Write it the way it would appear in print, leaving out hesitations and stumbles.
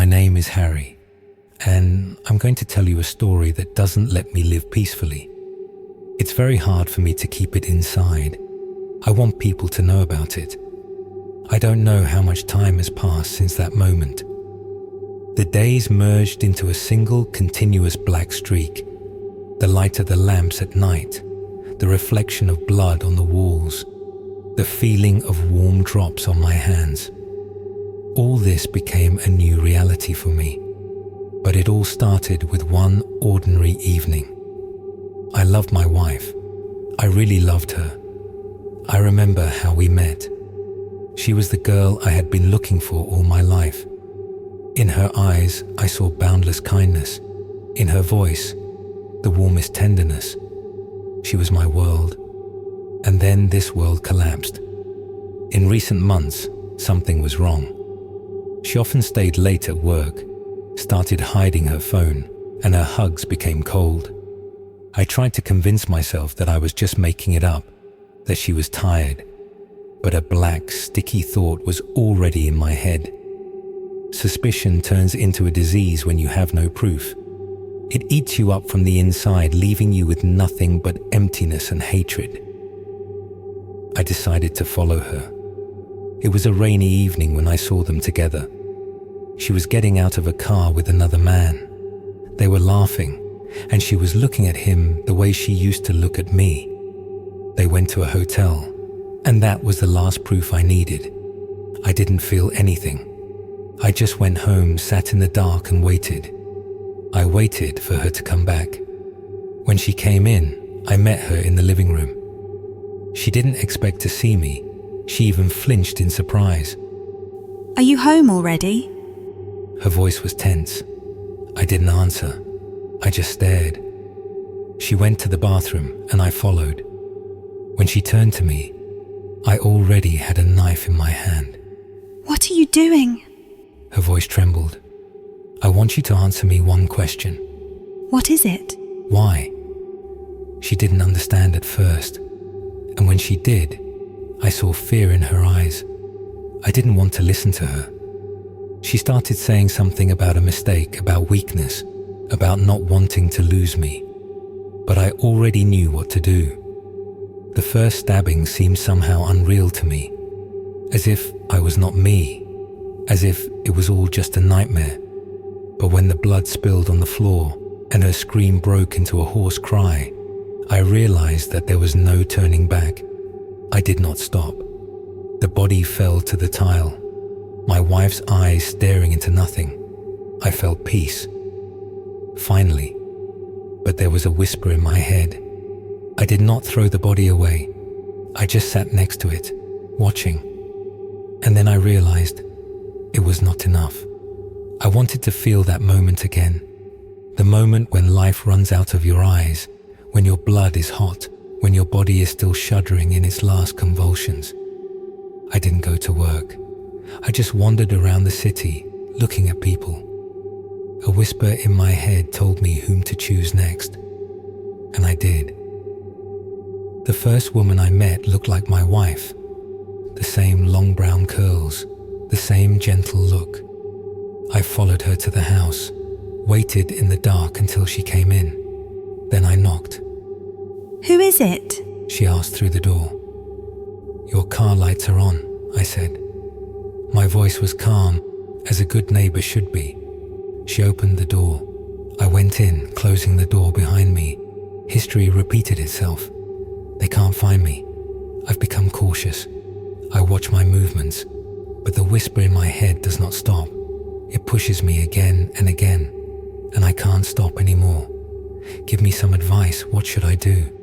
name is Harry, and I'm going to tell you a story that doesn't let me live peacefully. It's very hard for me to keep it inside. I want people to know about it. I don't know how much time has passed since that moment. The days merged into a single continuous black streak. The light of the lamps at night, the reflection of blood on the walls, the feeling of warm drops on my hands. All this became a new reality for me, but it all started with one ordinary evening. I loved my wife. I really loved her. I remember how we met. She was the girl I had been looking for all my life. In her eyes, I saw boundless kindness. In her voice, the warmest tenderness. She was my world. And then this world collapsed. In recent months, something was wrong. She often stayed late at work, started hiding her phone, and her hugs became cold. I tried to convince myself that I was just making it up, that she was tired, but a black, sticky thought was already in my head. Suspicion turns into a disease when you have no proof. It eats you up from the inside, leaving you with nothing but emptiness and hatred. I decided to follow her. It was a rainy evening when I saw them together. She was getting out of a car with another man. They were laughing, and she was looking at him the way she used to look at me. They went to a hotel, and that was the last proof I needed. I didn't feel anything. I just went home, sat in the dark and waited. I waited for her to come back. When she came in, I met her in the living room. She didn't expect to see me. She even flinched in surprise. Are you home already? Her voice was tense. I didn't answer. I just stared. She went to the bathroom and I followed. When she turned to me, I already had a knife in my hand. What are you doing? Her voice trembled. I want you to answer me one question. What is it? Why? She didn't understand at first, and when she did, I saw fear in her eyes. I didn't want to listen to her. She started saying something about a mistake, about weakness, about not wanting to lose me. But I already knew what to do. The first stabbing seemed somehow unreal to me, as if I was not me, as if it was all just a nightmare. But when the blood spilled on the floor and her scream broke into a hoarse cry, I realized that there was no turning back. I did not stop. The body fell to the tile, my wife's eyes staring into nothing. I felt peace. Finally. But there was a whisper in my head. I did not throw the body away. I just sat next to it, watching. And then I realized it was not enough. I wanted to feel that moment again. The moment when life runs out of your eyes, when your blood is hot, when your body is still shuddering in its last convulsions. I didn't go to work. I just wandered around the city, looking at people. A whisper in my head told me whom to choose next. And I did. The first woman I met looked like my wife. The same long brown curls, the same gentle look. I followed her to the house, waited in the dark until she came in. Then I knocked. Who is it? She asked through the door. Your car lights are on, I said. My voice was calm, as a good neighbor should be. She opened the door. I went in, closing the door behind me. History repeated itself. They can't find me. I've become cautious. I watch my movements, but the whisper in my head does not stop. It pushes me again and again, and I can't stop anymore. Give me some advice. What should I do?